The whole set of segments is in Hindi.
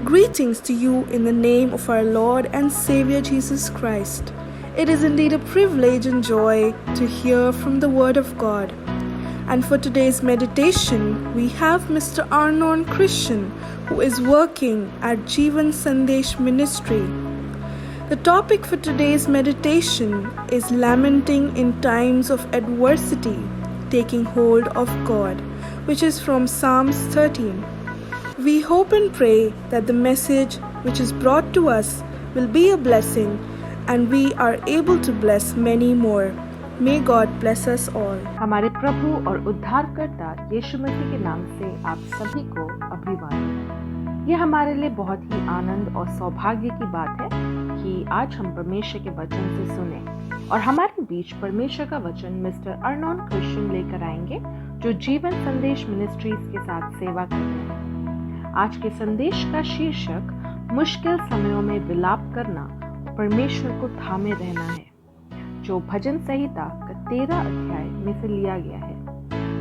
Greetings to you in the name of our Lord and Savior Jesus Christ. It is indeed a privilege and joy to hear from the Word of God. And for today's meditation, we have Mr. Arnon Christian, who is working at Jeevan Sandesh Ministry. The topic for today's meditation is lamenting in times of adversity, taking hold of God, which is from Psalms 13. We hope and pray that the message which is brought to us will be a blessing and we are able to bless many more. May God bless us all. हमारे प्रभु और उद्धारकर्ता यीशु मसीह के नाम से आप सभी को अभिवादन। ये हमारे लिए बहुत ही आनंद और सौभाग्य की बात है कि आज हम परमेश्वर के वचन से सुने और हमारे बीच परमेश्वर का वचन मिस्टर अर्नोन क्रिश्चियन लेकर आएंगे, जो जीवन संदेश मिनिस्ट्रीज के साथ सेवा कर रहे हैं। आज के संदेश का शीर्षक मुश्किल समयों में विलाप करना, परमेश्वर को थामे रहना है, जो भजन संहिता का 13 अध्याय में से लिया गया है।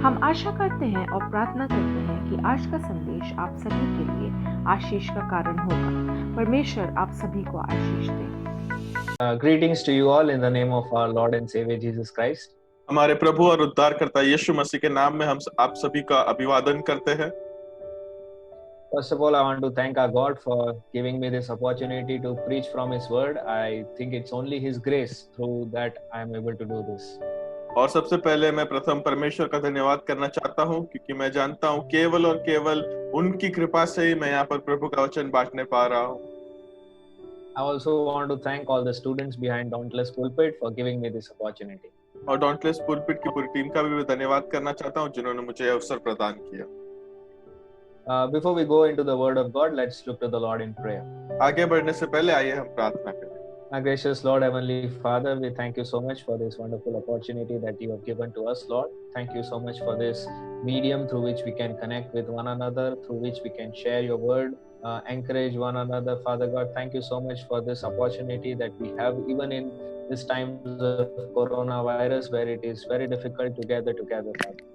हम आशा करते हैं और प्रार्थना करते हैं कि आज का संदेश आप सभी के लिए आशीष का कारण होगा। परमेश्वर आप सभी को आशीष दे। Greetings to you all in the name of our Lord and Savior Jesus Christ. हमारे प्रभु और उद्धारकर्ता यीशु मसीह के नाम में हम आप सभी का अभिवादन करते हैं। First of all, I want to thank our God for giving me this opportunity to preach from His Word. I think it's only His grace through that I am able to do this. और सबसे पहले मैं प्रथम परमेश्वर का धन्यवाद करना चाहता हूँ, क्योंकि मैं जानता हूँ केवल और केवल उनकी कृपा से ही मैं यहाँ पर प्रभु का वचन बांटने पा रहा हूँ। I also want to thank all the students behind Dauntless Pulpit for giving me this opportunity. और डॉन्टलेस पुलपिट की पूरी टीम का भी मैं धन्यवाद करना चाहता हूँ, जिन्होंने मुझे यह अवसर प्रदान किया। Before we go into the Word of God, let's look to the Lord in prayer. आगे बढ़ने से पहले आइए हम प्रार्थना करें। Our gracious Lord, Heavenly Father, we thank you so much for this wonderful opportunity that you have given to us, Lord. Thank you so much for this medium through which we can connect with one another, through which we can share your word, encourage one another. Father God, thank you so much for this opportunity that we have, even in this times of coronavirus, where it is very difficult to gather together, Father.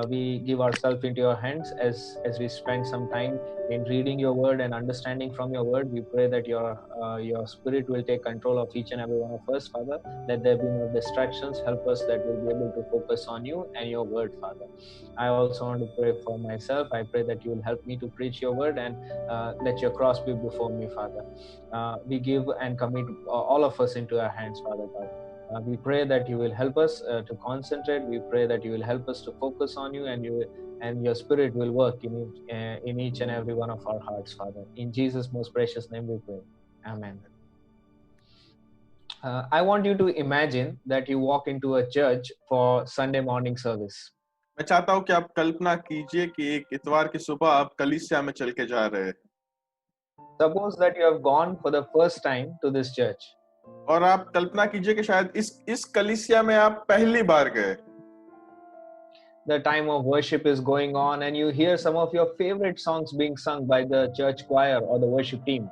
We give ourselves into your hands as we spend some time in reading your word and understanding from your word. We pray that your spirit will take control of each and every one of us, Father. Let there be no distractions. Help us that we'll be able to focus on you and your word, Father. I also want to pray for myself. I pray that you will help me to preach your word and let your cross be before me, Father. We give and commit all of us into your hands, Father God. We pray that you will help us to concentrate. We pray that you will help us to focus on you, and your spirit will work in each and every one of our hearts, Father. In Jesus' most precious name we pray. Amen. I want you to imagine that you walk into a church for Sunday morning service. मैं चाहता हूँ कि आप कल्पना कीजिए कि एक इतवार की सुबह आप कलीसिया में चल के जा रहे हैं। Suppose that you have gone for the first time to this church. और आप कल्पना कीजिए कि शायद इस कलीसिया में आप पहली बार गए। The time of worship is going on and you hear some of your favorite songs being sung by the church choir or the worship team.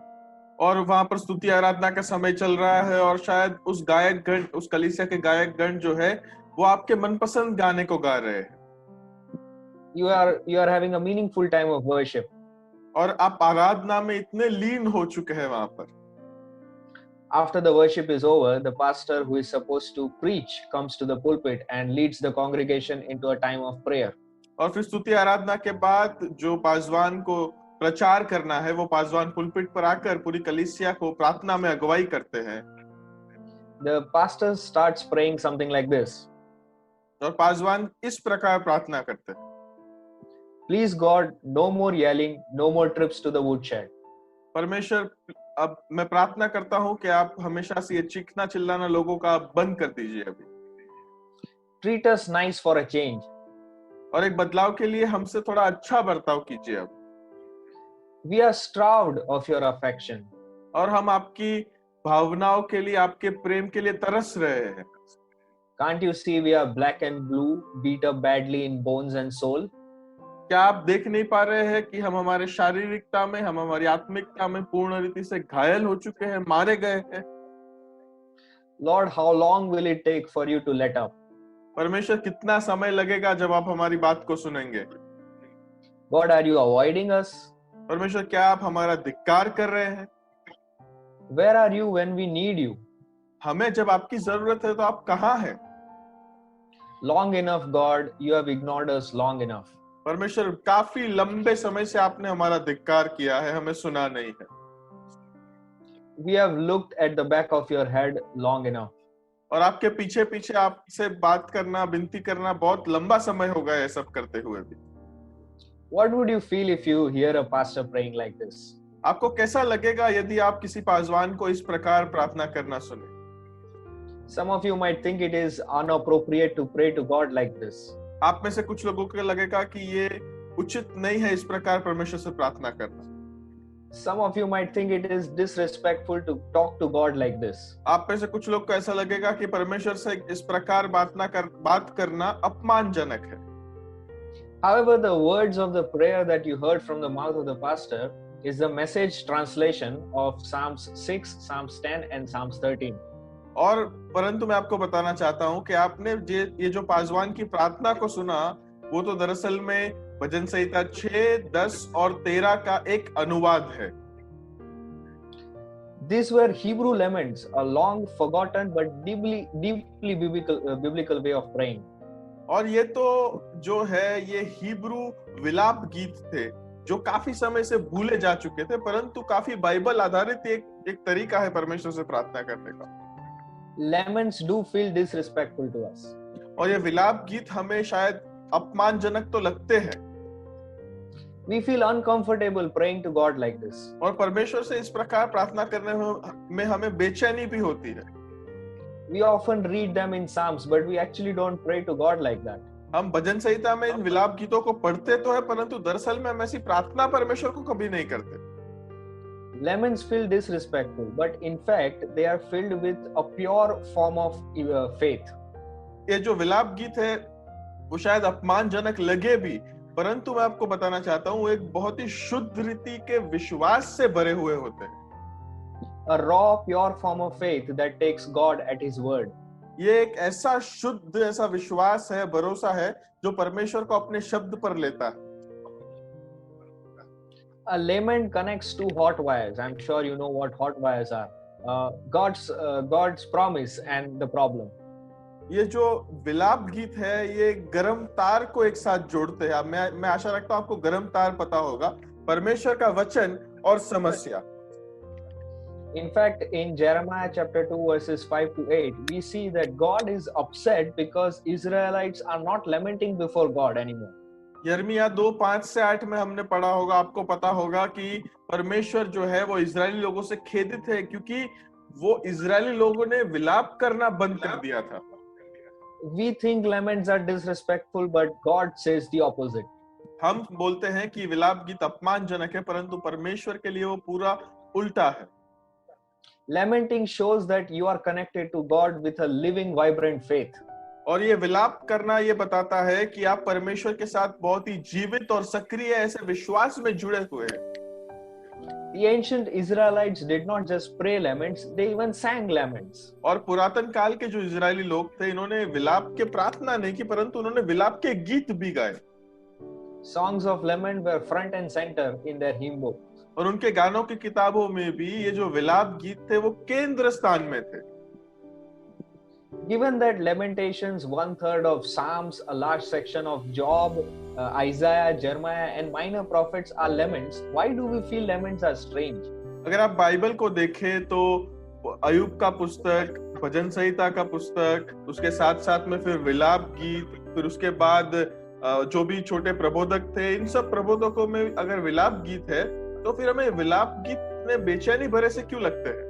और वहां पर स्तुति आराधना का समय चल रहा है और शायद उस कलीसिया के गायक गण जो है वो आपके मनपसंद गाने को गा रहे हैं। You are having a meaningful time of worship. और आप आराधना में इतने लीन हो चुके हैं वहां पर। After the worship is over, the pastor who is supposed to preach comes to the pulpit and leads the congregation into a time of prayer. और फिर स्तुति आराधना के बाद जो पासवान को प्रचार करना है, वो पासवान पुलपिट पर आकर पूरी कलीसिया को प्रार्थना में अगुवाई करते हैं। The pastor starts praying something like this. और पासवान इस प्रकार प्रार्थना करते हैं। Please God, no more yelling, no more trips to the woodshed. परमेश्वर, अब मैं प्रार्थना करता हूँ कि आप हमेशा से ये चीखना चिल्लाना लोगों का बंद कर दीजिए अभी। Treat us nice for a change. और एक बदलाव के लिए हमसे थोड़ा अच्छा बर्ताव कीजिए अब। We are starved of your affection. और हम आपकी भावनाओं के लिए, आपके प्रेम के लिए तरस रहे हैं। Can't you see we are black and blue, beat up badly in bones and soul? क्या आप देख नहीं पा रहे हैं कि हम हमारे शारीरिकता में, हम हमारी आत्मिकता में पूर्ण रीति से घायल हो चुके हैं, मारे गए हैं। Lord, how long will it take for you to let up? परमेश्वर, कितना समय लगेगा जब आप हमारी बात को सुनेंगे? God, are you avoiding us? परमेश्वर, क्या आप हमारा धिक्कार कर रहे हैं? Where are you when we need you? हमें जब आपकी जरूरत है तो आप कहाँ हैं? Long enough, God, you have ignored us long enough. परमेश्वर, काफी लंबे समय से आपने हमारा धिक्कार किया है, हमें सुना नहीं है। We have looked at the back of your head long enough. और आपके पीछे पीछे आपसे बात करना, विनती करना बहुत लंबा समय हो गया है सब करते हुए भी। What would you feel if you hear a pastor praying like this? आपको कैसा लगेगा यदि आप किसी पासवान को इस प्रकार प्रार्थना करना सुने? Some of you might think it is inappropriate to pray to God like this. आप में से कुछ लोगों को लगेगा कि ये उचित नहीं है इस प्रकार परमेश्वर से प्रार्थना करना। Some of you might think it is disrespectful to talk to God like this. आप में से कुछ लोग को ऐसा लगेगा कि परमेश्वर से इस प्रकार बात करना अपमानजनक है। However, the words of the prayer that you heard from the mouth of the pastor is the message translation of Psalms 6, Psalms 10 and Psalms 13. और परंतु मैं आपको बताना चाहता हूं कि आपने ये जो पासवान की प्रार्थना को सुना, वो तो दरअसल में भजन संहिता 6, 10 और 13 का एक अनुवाद है। These were Hebrew laments, a long forgotten but deeply biblical way of praying. और ये तो जो है ये हिब्रू विलाप गीत थे जो काफी समय से भूले जा चुके थे, परंतु काफी बाइबल आधारित एक तरीका है परमेश्वर से प्रार्थना करने का। Laments do feel disrespectful to us. और ये विलाप गीत हमें शायद अपमानजनक तो लगते हैं। We feel uncomfortable praying to God like this. और परमेश्वर से इस प्रकार प्रार्थना करने में हमें बेचैनी भी होती है। We often read them in Psalms, but we actually don't pray to God like that. हम भजन संहिता में इन विलाप गीतों को पढ़ते तो है, परंतु दरअसल में हम ऐसी प्रार्थना परमेश्वर को कभी नहीं करते। Laments feel disrespectful, but in fact they are filled with a pure form of faith. ये जो विलाप गीत है वो शायद अपमानजनक लगे भी, परंतु मैं आपको बताना चाहता हूँ वो एक बहुत ही शुद्ध रीति के विश्वास से भरे हुए होते हैं। A raw, pure form of faith that takes God at His word. ये एक ऐसा शुद्ध, ऐसा विश्वास है, भरोसा है जो परमेश्वर को अपने शब्द पर लेता है। A lament connects two hot wires. I'm sure you know what hot wires are. God's promise and the problem. ये जो विलाप गीत है ये गरम तार को एक साथ जोड़ते हैं। मैं आशा रखता हूँ आपको गरम तार पता होगा, परमेश्वर का वचन और समस्या। In fact, in Jeremiah chapter 2 verses 5 to 8, we see that God is upset because Israelites are not lamenting before God anymore. यिर्मयाह 2:5 से 8 में हमने पढ़ा होगा, आपको पता होगा कि परमेश्वर जो है वो इजरायली लोगों से खेदित है क्योंकि वो इजरायली लोगों ने विलाप करना बंद कर दिया था। We think laments are disrespectful, but God says the opposite. हम बोलते हैं कि विलाप गीत अपमानजनक है, परंतु परमेश्वर के लिए वो पूरा उल्टा है। Lamenting shows that you are connected to God with a living, vibrant faith. और ये विलाप करना ये बताता है कि आप परमेश्वर के साथ बहुत ही जीवित और सक्रिय ऐसे विश्वास में जुड़े हुए हैं। The ancient Israelites did not just pray laments, they even sang laments. और पुरातन काल के जो इजरायली लोग थे, इन्होंने विलाप के प्रार्थना नहीं की, परंतु उन्होंने विलाप के गीत भी गाए। Songs of lament were front and center in their hymn book. और उनके गानों की किताबों में भी ये जो विलाप गीत थे वो केंद्र स्थान में थे। Given that Lamentations, 1/3 of Psalms, a large section of Job, Isaiah, Jeremiah, and minor prophets are laments, why do we feel laments are strange? अगर आप बाइबल को देखें तो अय्यूब का पुस्तक, भजन संहिता का पुस्तक, उसके साथ साथ में फिर विलाप गीत, फिर उसके बाद जो भी छोटे प्रबोधक थे, इन सब प्रबोधकों में अगर विलाप गीत है तो फिर हमें विलाप गीत में बेचैनी भरे से क्यों लगते हैं?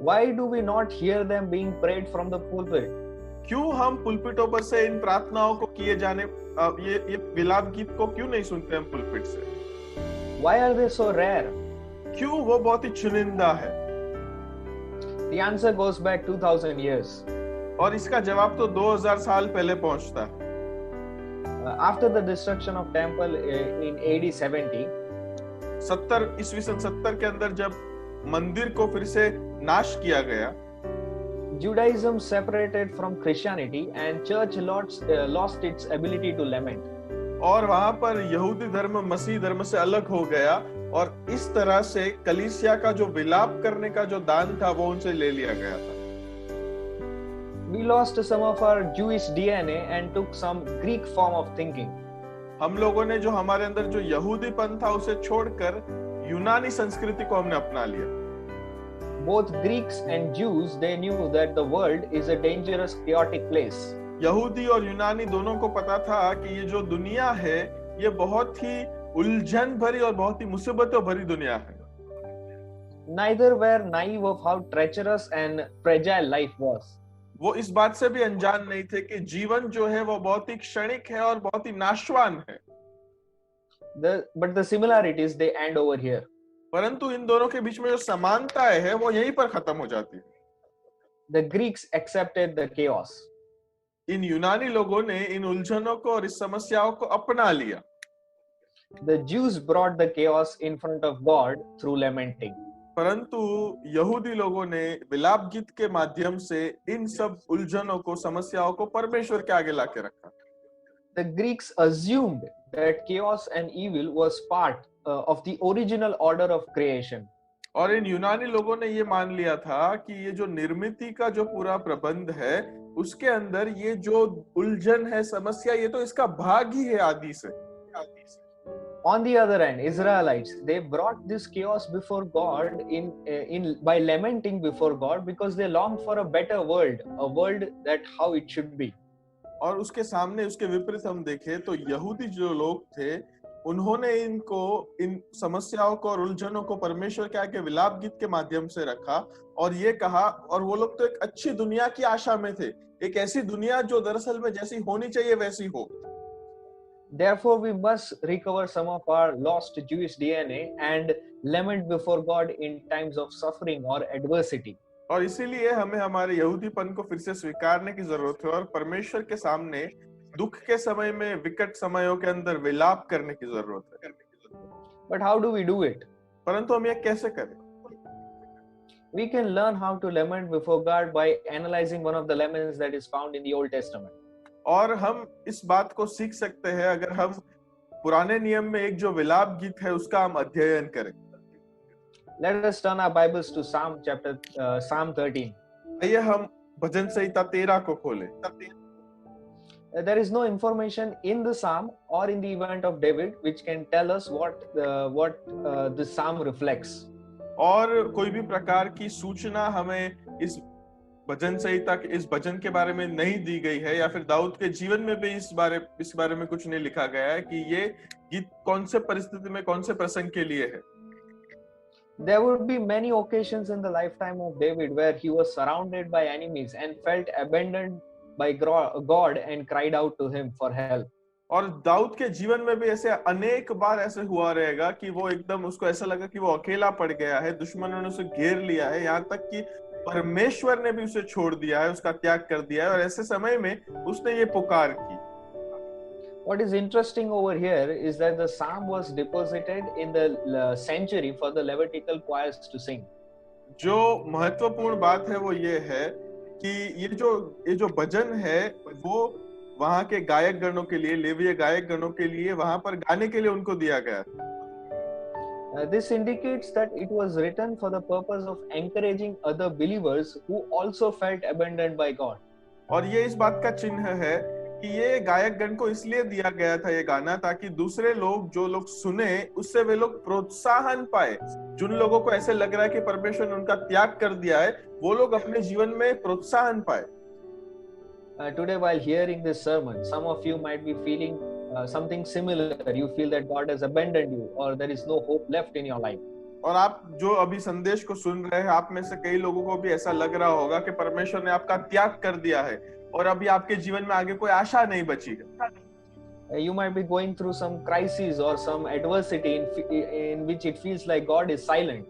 Why do we not hear them being prayed from the pulpit? क्यों हम पुलपिटों पर से इन प्रार्थनाओं को किए जाने ये विलाप गीत को क्यों नहीं सुनते हम पुलपिट से? Why are they so rare? क्यों वो बहुत ही चुनिंदा है? The answer goes back 2000 years. और इसका जवाब तो 2000 साल पहले पहुंचता है। After the destruction of temple in AD 70, 70 ईस्वी सन 70 के अंदर जब मंदिर को फिर से नाश किया गया, Judaism separated from Christianity and church lost its ability to lament. और वहां पर यहूदी धर्म मसीह धर्म से अलग हो गया और इस तरह से कलीसिया का जो विलाप करने का जो दान था वो उनसे ले लिया गया था। We lost some of our Jewish DNA and took some Greek form of thinking. हम लोगों ने जो हमारे अंदर जो यहूदीपन था उसे छोड़कर यूनानी संस्कृति को हमने अपना लिया। Both Greeks and Jews, they knew that the world is a dangerous, chaotic place. यहूदी और यूनानी दोनों को पता था कि ये जो दुनिया है ये बहुत ही उलझन भरी और बहुत ही मुसीबतों भरी दुनिया है। Neither were naive of how treacherous and fragile life was. वो इस बात से भी अनजान नहीं थे कि जीवन जो है वो बहुत ही क्षणिक है और बहुत ही नाशवान है। But the similarities, they end over here. परंतु इन दोनों के बीच में जो समानताएं है वो यहीं पर खत्म हो जाती है। The Greeks accepted the chaos. इन यूनानी लोगों ने इन उलझनों को और इस समस्याओं को अपना लिया। The Jews brought the chaos in front of God through lamenting. परंतु यहूदी लोगों ने विलाप गीत के माध्यम से इन सब उलझनों को समस्याओं को परमेश्वर के आगे लाके रखा। The Greeks assumed that chaos and evil was part of the original order of creation. और इन यूनानी लोगों ने ये मान लिया था कि ये जो निर्मिति का जो पूरा प्रबंध है उसके अंदर ये जो उलझन है समस्या ये तो इसका भाग ही है आदि से। On the other hand, Israelites, they brought this chaos before God by lamenting before God because they longed for a better world, a world that how it should be. और उसके सामने उसके विपरीत हम देखें तो यहूदी जो लोग थे उन्होंने इनको इन समस्याओं को और उलझनों को परमेश्वर के आगे विलाप गीत के माध्यम से रखा और ये कहा, और वो लोग तो एक अच्छी दुनिया की आशा में थे, एक ऐसी दुनिया जो दरअसल में जैसी होनी चाहिए वैसी हो। Therefore, we must recover some of our lost Jewish DNA and lament before God in times of suffering or adversity. और इसीलिए हमें हमारे यहूदीपन को फिर से स्वीकारने की जरूरत है और परमेश्वर के सामने दुख के समय में, विकट समयों के अंदर विलाप करने की जरूरत है। But how do we do it? परंतु हम ये कैसे करें? We can learn how to lament before God by analyzing one of the laments that is found in the Old Testament. और हम इस बात को सीख सकते हैं अगर हम पुराने नियम में एक जो विलाप गीत है उसका हम अध्ययन करें। Let us turn our Bibles to Psalm 13. आइए हम भजन संहिता 13 को खोलें। There is no information in the Psalm or in the event of David which can tell us what the Psalm reflects. और कोई भी प्रकार की सूचना हमें इस भजन संहिता के इस भजन के बारे में नहीं दी गई है, या फिर दाऊद के जीवन में भी इस बारे में कुछ नहीं लिखा गया है कि ये गीत कौन से परिस्थिति में कौन से प्रसंग के लिए है। There would be many occasions in the lifetime of David where he was surrounded by enemies and felt abandoned by God and cried out to him for help. और दाऊद के जीवन में भी ऐसे अनेक बार ऐसे हुआ रहेगा कि वो एकदम उसको ऐसा लगा कि वो अकेला पड़ गया है, दुश्मनों ने उसे घेर लिया है, यहाँ तक कि परमेश्वर ने भी उसे छोड़ दिया है, उसका त्याग कर दिया है, और ऐसे समय में उसने ये पुकार की। What is interesting over here is that the psalm was deposited in the sanctuary for the Levitical choirs to sing. जो महत्वपूर्ण बात है वो ये है कि ये जो भजन है वो वहां के गायक गणों के लिए, लेवीय गायक गणों के लिए वहां पर गाने के लिए उनको दिया गया। This indicates that it was written for the purpose of encouraging other believers who also felt abandoned by God. और ये इस बात का चिन्ह है कि ये गायक गण को इसलिए दिया गया था ये गाना, ताकि दूसरे लोग जो लोग सुने उससे वे लोग प्रोत्साहन पाए। जिन लोगों को ऐसे लग रहा है कि परमेश्वर ने उनका त्याग कर दिया है, वो लोग अपने जीवन में प्रोत्साहन पाए। Today, while hearing this sermon, some of you might be feeling something similar. You feel that God has abandoned you, or there is no hope left in your life. और आप जो अभी संदेश को सुन रहे हैं, आप में से कई लोगों को भी ऐसा लग रहा होगा कि परमेश्वर ने आपका त्याग कर दिया है और अभी आपके जीवन में आगे कोई आशा नहीं बची है। You might be going through some crisis or some adversity in which it feels like God is silent.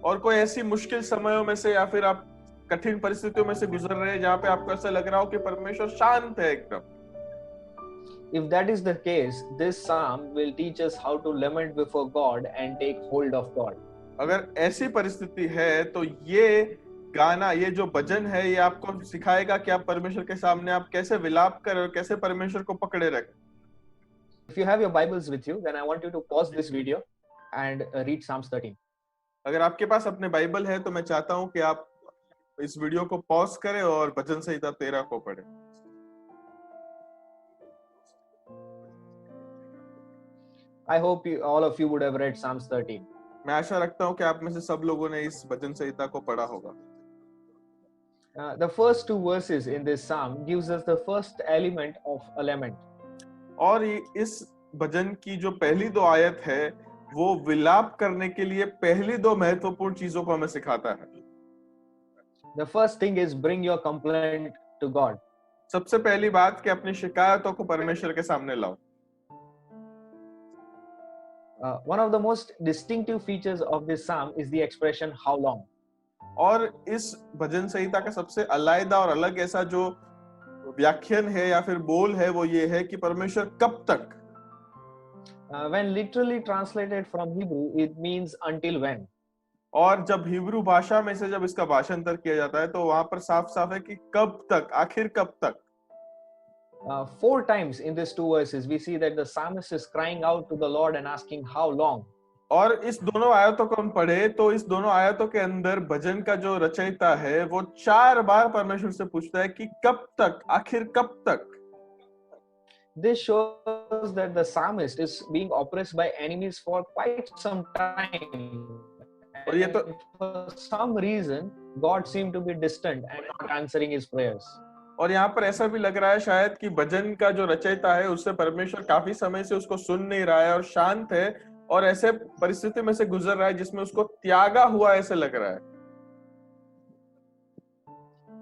और कोई ऐसी मुश्किल समयों में से या फिर आप कठिन परिस्थितियों में से गुजर रहे हैं जहाँ पे आपको ऐसा लग रहा हो कि परमेश्वर शांत है एकदम। If that is the case, this psalm will teach us how to lament before God and take hold of God. अगर ऐसी परिस्थिति है तो ये गाना, ये जो भजन है, ये आपको सिखाएगा कि आप परमेश्वर के सामने आप कैसे विलाप करें और कैसे परमेश्वर को पकड़े रखें। if you have your Bibles with you, then I want you to pause this video and read Psalms 13. अगर आपके पास अपने बाइबल है तो मैं चाहता हूं कि आप इस वीडियो को पॉज करें और भजन संहिता 13 को पढ़ें। I hope all of you would have read Psalms 13. मैं आशा रखता हूं कि आप में से सब लोगों ने इस भजन संहिता को पढ़ा होगा। The first two verses in this psalm gives us the first element of a lament. और इस भजन की जो पहली दो आयत है वो विलाप करने के लिए पहली दो महत्वपूर्ण चीजों को हमें सिखाता है। The first thing is bring your complaint to God. सबसे पहली बात कि अपनी शिकायतों को परमेश्वर के सामने लाओ। One of the most distinctive features of this psalm is the expression how long. और इस भजन संहिता का सबसे अलग और अलग ऐसा जो व्याख्यान है या फिर बोल है वो ये है कि परमेश्वर कब तक। When literally translated from Hebrew, it means until when. और जब हिब्रू भाषा में से जब इसका भाषांतर किया जाता है तो वहां पर साफ साफ है कि कब तक, आखिर कब तक। 4 times in these 2 verses we see that the psalmist is crying out to the Lord and asking how long. और इस दोनों आयतों को हम पढ़े तो इस दोनों आयतों के अंदर भजन का जो रचयिता है वो 4 बार परमेश्वर से पूछता है कि कब तक, आखिर कब तक। This shows that the psalmist is being oppressed by enemies for quite some time. और ये तो for some reason God seemed to be distant and not answering his prayers. और यहाँ पर ऐसा भी लग रहा है शायद कि भजन का जो रचयिता है उससे परमेश्वर काफी समय से उसको सुन नहीं रहा है और शांत है और ऐसे परिस्थिति में से गुजर रहा है जिसमें उसको त्यागा हुआ ऐसे लग रहा है।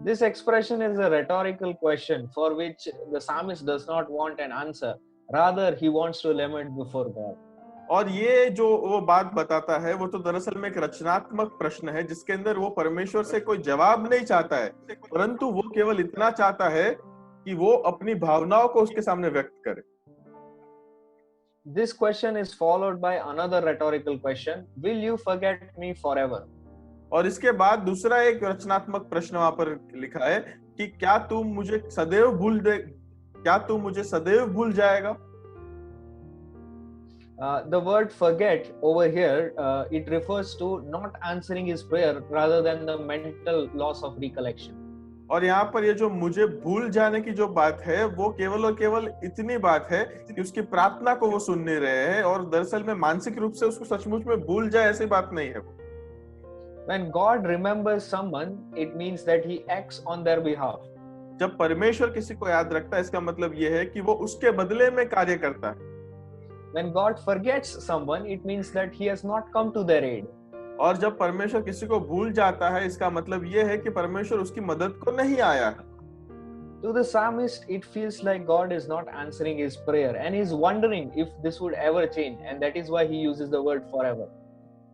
This expression is a rhetorical question for which the psalmist does not want an answer. Rather, he wants to lament before God. और ये जो वो बात बताता है वो तो दरअसल में एक रचनात्मक प्रश्न है जिसके अंदर वो परमेश्वर से कोई जवाब नहीं चाहता है, परंतु वो केवल इतना चाहता है कि वो अपनी भावनाओं को उसके सामने व्यक्त करे। This question is followed by another rhetorical question. Will you forget me forever? और इसके बाद दूसरा एक रचनात्मक प्रश्न वहां पर लिखा है कि क्या तू मुझे सदैव भूल जाएगा? The word forget over here, it refers to not answering his prayer rather than the mental loss of recollection. और यहाँ पर ये जो मुझे भूल जाने की जो बात है वो केवल और केवल इतनी बात है कि उसकी प्रार्थना को वो सुन नहीं रहे हैं और दरअसल में मानसिक रूप से उसको सचमुच में भूल जाए ऐसी बात नहीं है। When God remembers someone, it means that he acts on their behalf. जब परमेश्वर किसी को याद रखता है इसका मतलब ये है कि वो उसके बदले में कार्य करता है। When God forgets someone, it means that he has not come to their aid. और जब परमेश्वर किसी को भूल जाता है इसका मतलब ये है कि परमेश्वर उसकी मदद को नहीं आया है। To the psalmist, it feels like God is not answering his prayer and he's wondering if this would ever change, and that is why he uses the word forever.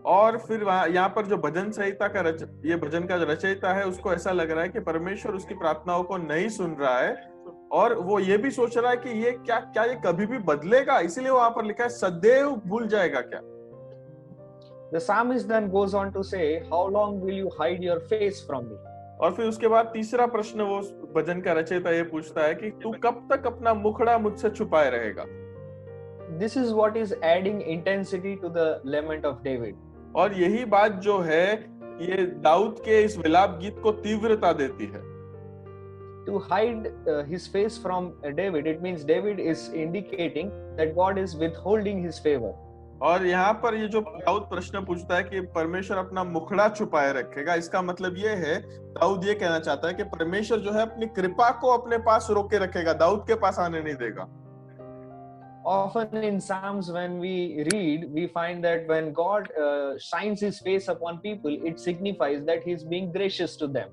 और फिर यहाँ पर जो भजन संहिता का ये भजन का रचयिता है उसको ऐसा लग रहा है कि परमेश्वर उसकी प्रार्थनाओं को नहीं सुन रहा है और वो ये भी सोच रहा है कि ये क्या ये कभी भी बदलेगा, इसीलिए वहां पर लिखा है सदैव भूल जाएगा क्या। The psalmist then goes on to say, how long will you hide your face from me? और फिर उसके बाद तीसरा प्रश्न वो भजन का रचयिता ये पूछता है कि तू कब तक अपना मुखड़ा मुझसे छुपाए रहेगा। This is what is adding intensity to the lament of David. और यही बात जो है ये दाऊद के इस विलाप गीत को तीव्रता देती है। To hide his face from David, it means David is indicating that God is withholding his favor. और यहाँ पर ये जो दाऊद प्रश्न पूछता है कि परमेश्वर अपना मुखड़ा छुपाए रखेगा, इसका मतलब ये है दाऊद ये कहना चाहता है कि परमेश्वर जो है अपनी कृपा को अपने पास रोके रखेगा, दाऊद के पास आने नहीं देगा। Often in Psalms, when we read, we find that when God shines his face upon people, it signifies that he is being gracious to them.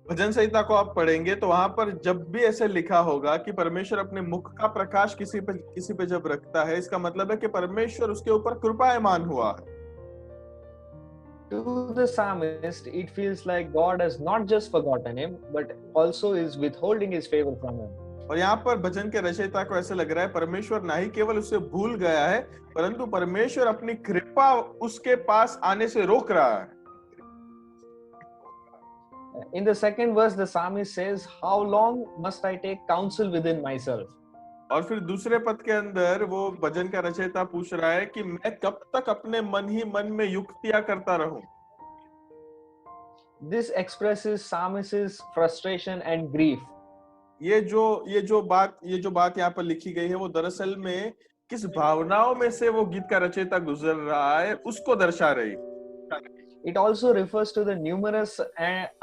भजन संहिता को आप पढ़ेंगे तो वहां पर जब भी ऐसे लिखा होगा कि परमेश्वर अपने मुख का प्रकाश किसी पे जब रखता है, इसका मतलब है कि परमेश्वर उसके ऊपर कृपायमान हुआ है। To the psalmist, it feels like God has not just forgotten him, but also is withholding his favor from him. और यहाँ पर भजन के रचयिता को ऐसे लग रहा है परमेश्वर ना ही केवल उसे भूल गया है, परंतु परमेश्वर अपनी कृपा उसके पास आने से रोक रहा है। In the second verse, the psalmist says, how long must I take counsel within myself? और फिर दूसरे पद के अंदर वो भजन का रचयिता पूछ रहा है कि मैं कब तक अपने मन ही मन में युक्तियां करता रहूं। This expresses psalmist's frustration and grief. ये जो बात यहाँ पर लिखी गई है वो दरअसल में किस भावनाओं में से वो गीत का रचयिता गुजर रहा है उसको दर्शा रही। It also refers to the numerous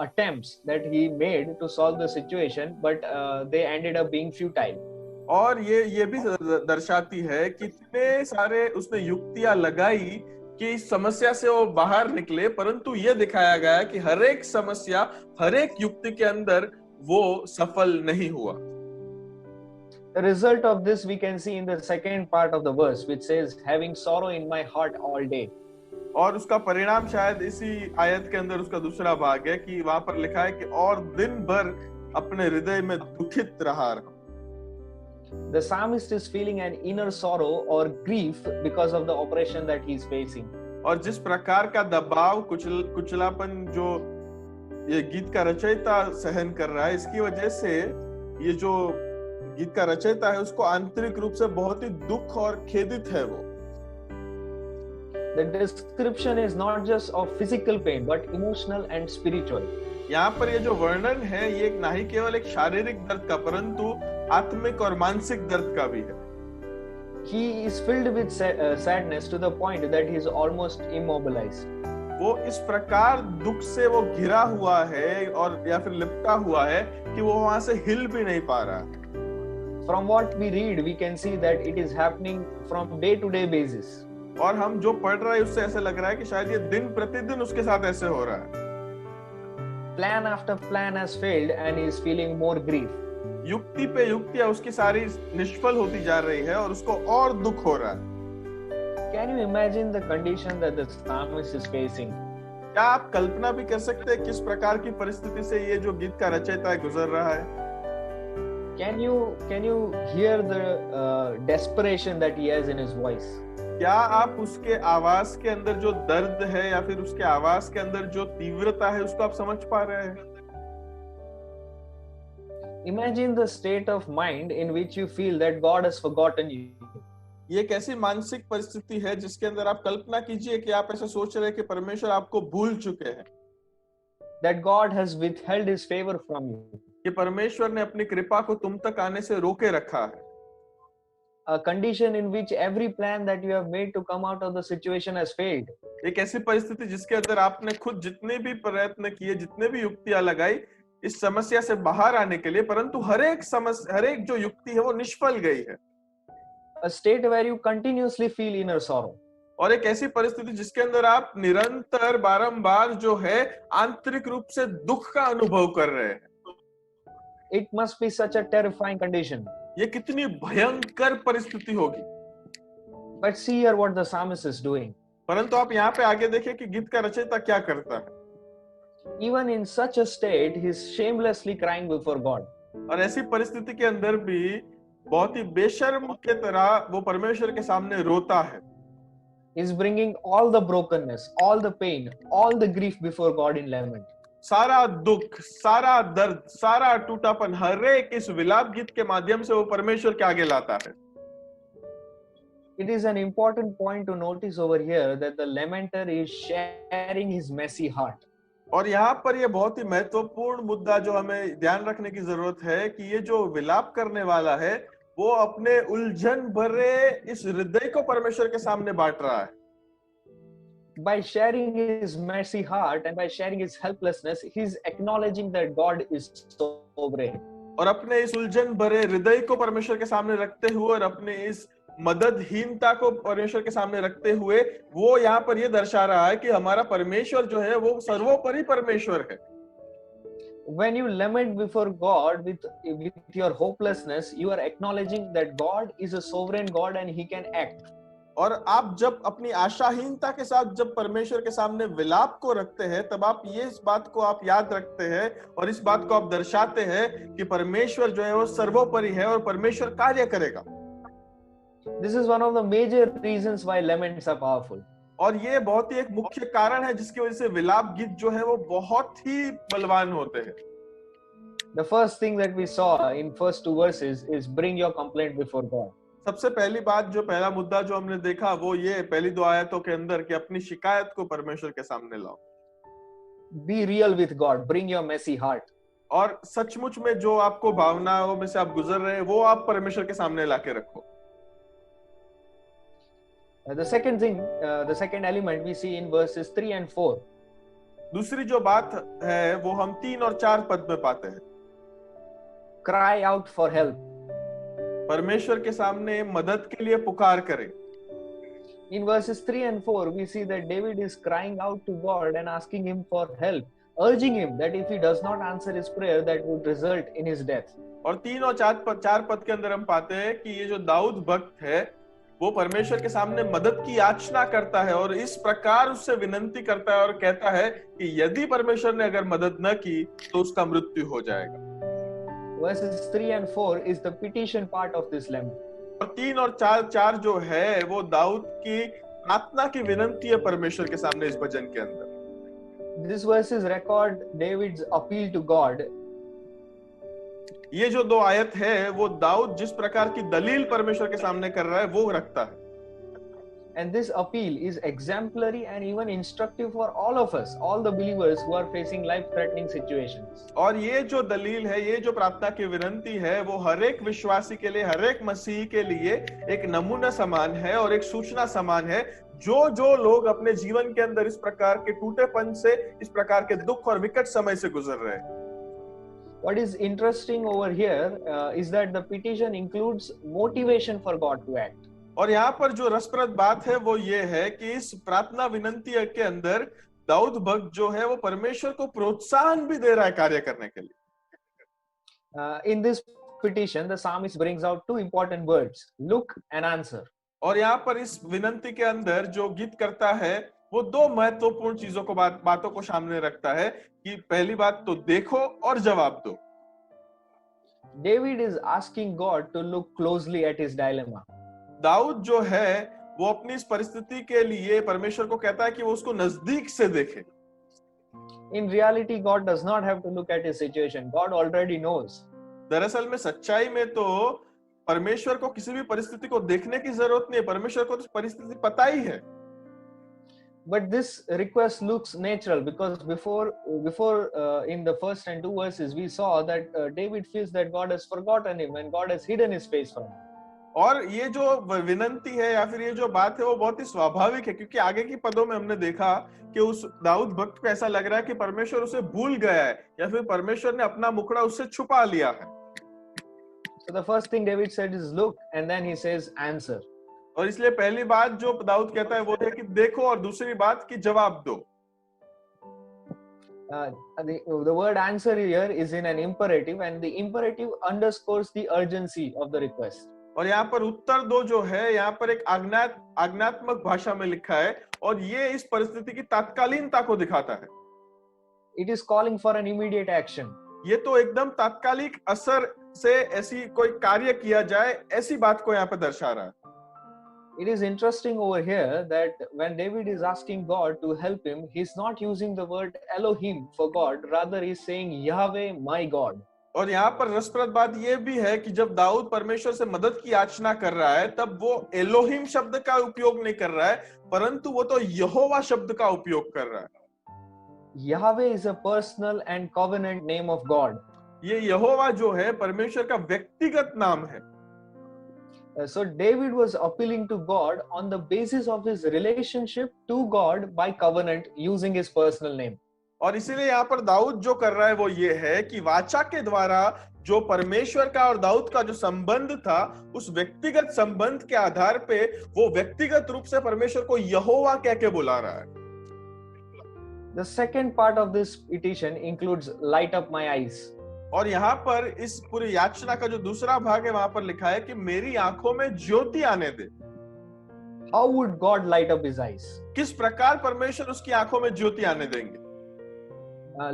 attempts that he made to solve the situation, but they ended up being futile. और ये भी दर्शाती है कि इतने सारे उसने युक्तियां लगाई कि इस समस्या से वो बाहर निकले, परंतु ये दिखाया गया कि हर एक समस्या, हर एक युक्ति के अंदर वो सफल नहीं हुआ। The result of this we can see in the second part of the verse, which says, "Having sorrow in my heart all day." और उसका परिणाम शायद इसी आयत के अंदर उसका दूसरा भाग है कि वहां पर लिखा है कि और दिन भर अपने हृदय में दुखित रहा। The psalmist is feeling an inner sorrow or grief because of the oppression that he is facing. और जिस प्रकार का दबाव कुचलापन जो ये गीत का रचयिता सहन कर रहा है, इसकी वजह से ये जो गीत का रचयिता है उसको आंतरिक रूप से बहुत ही दुख और खेदित है वो। The description is not just of physical pain but emotional and spiritual. यहाँ पर ये जो वर्णन है ये ना ही केवल एक शारीरिक दर्द का परंतु आत्मिक और मानसिक दर्द का भी है। He is filled with sadness to the point that he is almost immobilized. वो इस प्रकार दुख से वो घिरा हुआ है और या फिर लिपटा हुआ है कि वो वहां से हिल भी नहीं पा रहा। From what we read, we can see that it is happening from day-to-day basis. और हम जो पढ़ रहे हैं उससे ऐसा लग रहा है कि शायद ये दिन प्रतिदिन उसके साथ ऐसे हो रहा है। Plan after plan has failed and he is feeling more grief. युक्ति पे युक्तियां उसकी सारी निष्फल होती जा रही है और उसको और दुख हो रहा है। Can you imagine the condition that the psalmist is facing? क्या आप कल्पना भी कर सकते हैं किस प्रकार की परिस्थिति से ये जो गीत का रचयिता है गुजर रहा है? Can you hear the desperation that he has in his voice? क्या आप उसके आवाज के अंदर जो दर्द है या फिर उसके आवाज के अंदर जो तीव्रता है उसको आप समझ पा रहे हैं? Imagine the state of mind in which you feel that God has forgotten you. ये एक ऐसी मानसिक परिस्थिति है जिसके अंदर आप कल्पना कीजिए कि आप ऐसा सोच रहे हैं कि परमेश्वर आपको भूल चुके हैं, That God has withheld his favor from you. कि परमेश्वर ने अपनी कृपा को तुम तक आने से रोके रखा है। A condition in which every plan that you have made to come out of the situation has failed. एक ऐसी परिस्थिति जिसके अंदर आपने खुद जितने भी प्रयत्न किए, जितने भी युक्तियां लगाई इस समस्या से बाहर आने के लिए, परंतु हर एक जो युक्ति है वो निष्फल गई है। A state where you continuously feel inner sorrow. और एक ऐसी परिस्थिति जिसके अंदर आप निरंतर बारंबार जो है आंतरिक रूप से दुख का अनुभव कर रहे हैं। It must be such a terrifying condition. ये कितनी भयंकर परिस्थिति होगी। But see here what the psalmist is doing. परंतु आप यहाँ पे आगे देखिए कि गीत का रचयिता क्या करता है। Even in such a state, he is shamelessly crying before God. और ऐसी परिस्थिति के अंदर भी बहुत ही बेशर्म के तरह वो परमेश्वर के सामने रोता है। He is bringing all the brokenness, all the pain, all the grief before God in lament. सारा दुख, सारा दर्द, सारा टूटापन हर एक इस विलाप गीत के माध्यम से वो परमेश्वर के आगे लाता है। It is an important point to notice over here that the lamenter is sharing his messy heart. और यहाँ पर ये बहुत ही महत्वपूर्ण मुद्दा जो हमें ध्यान रखने की जरूरत है कि ये जो विलाप करने वाला है वो अपने उलझन भरे इस हृदय को परमेश्वर के सामने बांट रहा है। By sharing his messy heart and by sharing his helplessness, he is acknowledging that God is sovereign. और अपने इस उलझन भरे हृदय को परमेश्वर के सामने रखते हुए और अपने इस मददहीनता को परमेश्वर के सामने रखते हुए वो यहाँ पर ये दर्शा रहा है कि हमारा परमेश्वर जो है वो सर्वोपरि परमेश्वर है। When you lament before God with your hopelessness, you are acknowledging that God is a sovereign God and he can act. और आप जब अपनी आशाहीनता के साथ जब परमेश्वर के सामने विलाप को रखते हैं तब आप ये इस बात को आप याद रखते हैं और इस बात को आप दर्शाते हैं कि परमेश्वर जो है वो सर्वोपरि है और परमेश्वर कार्य करेगा। This is one of the major reasons why laments are powerful. और ये बहुत ही एक मुख्य कारण है जिसकी वजह से विलाप गीत जो है वो बहुत ही बलवान होते हैं। The first thing that we saw in first two verses is bring your complaint before God. सबसे पहली बात जो पहला मुद्दा जो हमने देखा वो ये पहली दो आयतों के अंदर कि अपनी शिकायत को परमेश्वर के सामने लाओ Be real with God. Bring your messy heart. और सचमुच में जो आपको भावनाओं में से आप गुजर रहे हैं वो आप परमेश्वर के सामने लाके रखो। The second thing, the second element we see in verses 3 and 4. दूसरी जो बात है वो हम 3 और 4 पद में पाते हैं। Cry out for help. परमेश्वर के सामने मदद के लिए पुकार करें। In verses 3 and 4, we see that David is crying out to God and asking him for help, urging him that if he does not answer his prayer, that would result in his death. और 3 और 4 पद के अंदर हम पाते हैं कि ये जो दाऊद भक्त है वो परमेश्वर के सामने मदद की याचना करता है और इस प्रकार उससे विनंती करता है और कहता है कि यदि परमेश्वर ने अगर मदद न की तो उसका मृत्यु हो जाएगा। Verses 3 and 4 is the petition part of this lament. और 3 और 4 जो है वो दाऊद की प्रार्थना की विनंती है परमेश्वर के सामने इस भजन के अंदर। These verses record David's appeal to God. ये जो 2 आयत है वो दाऊद जिस प्रकार की दलील परमेश्वर के सामने कर रहा है वो रखता है। And this appeal is exemplary and even instructive for all of us, all the believers who are facing life-threatening situations. और ये जो दलील है, ये जो प्रार्थना की विनंती है, वो हर एक विश्वासी के लिए, हर एक मसीही के लिए एक नमूना समान है और एक सूचना समान है। जो लोग अपने जीवन के अंदर इस प्रकार के टूटेपन से, इस प्रकार के दुख और विकट समय से गुजर रहे हैं। What is interesting over here is that the petition includes motivation for God to act. और यहाँ पर जो रसप्रद बात है वो ये है कि इस प्रार्थना विनंती के अंदर दाऊद भक्त जो है वो परमेश्वर को प्रोत्साहन भी दे रहा है कार्य करने के लिए। In this petition, the psalmist brings out two important words: look and answer. और यहाँ पर इस विनंती के अंदर जो गीत करता है वो 2 महत्वपूर्ण चीजों को बातों को सामने रखता है कि पहली बात तो देखो और जवाब दो। David is asking God to look closely at his dilemma. Dawood जो है वो अपनी इस परिस्थिति के लिए परमेश्वर को कहता है कि वो उसको नजदीक से देखे। In reality, God does not have to look at his situation. God already knows. दरअसल में सच्चाई में तो परमेश्वर को किसी भी परिस्थिति को देखने की जरूरत नहीं है, परमेश्वर को तो परिस्थिति पता ही है। But this request looks natural because before in the first and 2 verses we saw that David feels that God has forgotten him and God has hidden his face from him. और ये जो विनंती है या फिर ये जो बात है वो बहुत ही स्वाभाविक है क्योंकि आगे की पदों में हमने देखा कि उस दाऊद भक्त को ऐसा लग रहा है कि परमेश्वर उसे भूल गया है या फिर परमेश्वर ने अपना मुखड़ा उससे छुपा लिया है। So the first thing David said is look, and then he says answer. और इसलिए पहली बात जो दाऊद कहता है वो है कि देखो और दूसरी बात कि जवाब दो। The word answer here is in an imperative and the imperative underscores the urgency of the request. और यहाँ पर उत्तर दो जो है यहाँ पर एक आज्ञात्मक भाषा में लिखा है और ये इस परिस्थिति की तात्कालीनता को दिखाता है। It is calling for an immediate action. ये तो एकदम तात्कालिक असर से ऐसी कोई कार्य किया जाए ऐसी बात को यहाँ पर दर्शा रहा है। It is interesting over here that when David is asking God to help him, he's not using the word Elohim for God, rather he's saying Yahweh my God. और यहाँ पर रसप्रद बात ये भी है कि जब दाऊद परमेश्वर से मदद की याचना कर रहा है तब वो एलोहिम शब्द का उपयोग नहीं कर रहा है परंतु वो तो यहोवा शब्द का उपयोग कर रहा है। Yahweh is a personal and covenant name of God. ये यहोवा जो है परमेश्वर का व्यक्तिगत नाम है। So David was appealing to God on the basis of his relationship to God by covenant using his personal name. और इसीलिए यहाँ पर दाऊद जो कर रहा है वो ये है कि वाचा के द्वारा जो परमेश्वर का और दाऊद का जो संबंध था उस व्यक्तिगत संबंध के आधार पे वो व्यक्तिगत रूप से परमेश्वर को यहोवा कह के बुला रहा है। The second part of this petition includes light up my eyes. और यहाँ पर इस पूरी याचना का जो दूसरा भाग है वहां पर लिखा है कि मेरी आंखों में ज्योति आने दे। How would God light up his eyes? किस प्रकार परमेश्वर उसकी आंखों में ज्योति आने देंगे?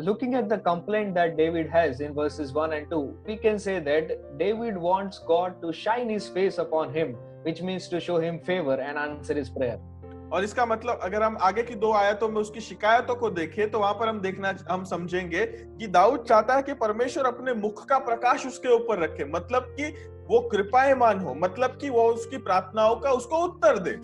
Looking at the complaint that David has in verses 1 and 2, we can say that David wants God to shine his face upon him, which means to show him favor and answer his prayer. और इसका मतलब अगर हम आगे की 2 आयतों में उसकी शिकायतों को देखें तो वहां पर हम समझेंगे कि दाऊद चाहता है कि परमेश्वर अपने मुख का प्रकाश उसके ऊपर रखे, मतलब कि वो कृपायमान हो, मतलब कि वो उसकी प्रार्थनाओं का उसको उत्तर दे।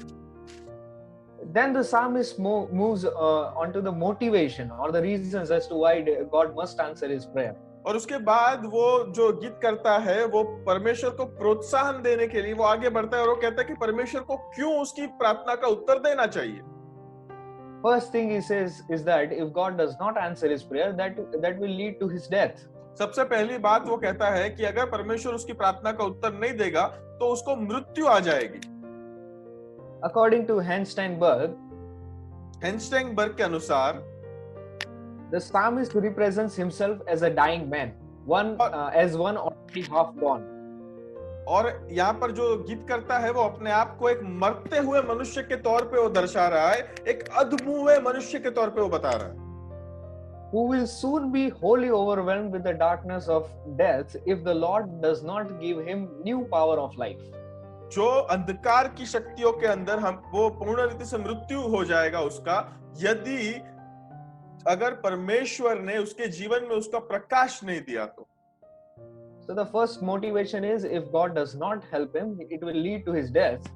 Then the psalmist moves onto the motivation or the reasons as to why God must answer his prayer. और उसके बाद वो जो गीत करता है वो परमेश्वर को प्रोत्साहन देने के लिए वो आगे बढ़ता है और वो कहता है कि परमेश्वर को क्यों उसकी प्रार्थना का उत्तर देना चाहिए। First thing he says is that if God does not answer his prayer, that will lead to his death. सबसे पहली बात वो कहता है कि अगर परमेश्वर उसकी प्रार्थना का उत्तर नहीं देगा तो उसको मृत्यु आ जाएगी। According to Hans Steinberg, के अनुसार the psalmist represents himself as a dying man, as one already half gone. और यहाँ पर जो गीत करता है वो अपने आप को एक मरते हुए मनुष्य के तौर पे वो दर्शा रहा है, एक अधमूए मनुष्य के तौर पे वो बता रहा है। Who will soon be wholly overwhelmed with the darkness of death if the Lord does not give him new power of life. जो अंधकार की शक्तियों के अंदर वो पूर्ण रीति से मृत्यु हो जाएगा उसका, यदि अगर परमेश्वर ने उसके जीवन में उसका प्रकाश नहीं दिया तो। So the first motivation is if God does not help him, it will lead to his death.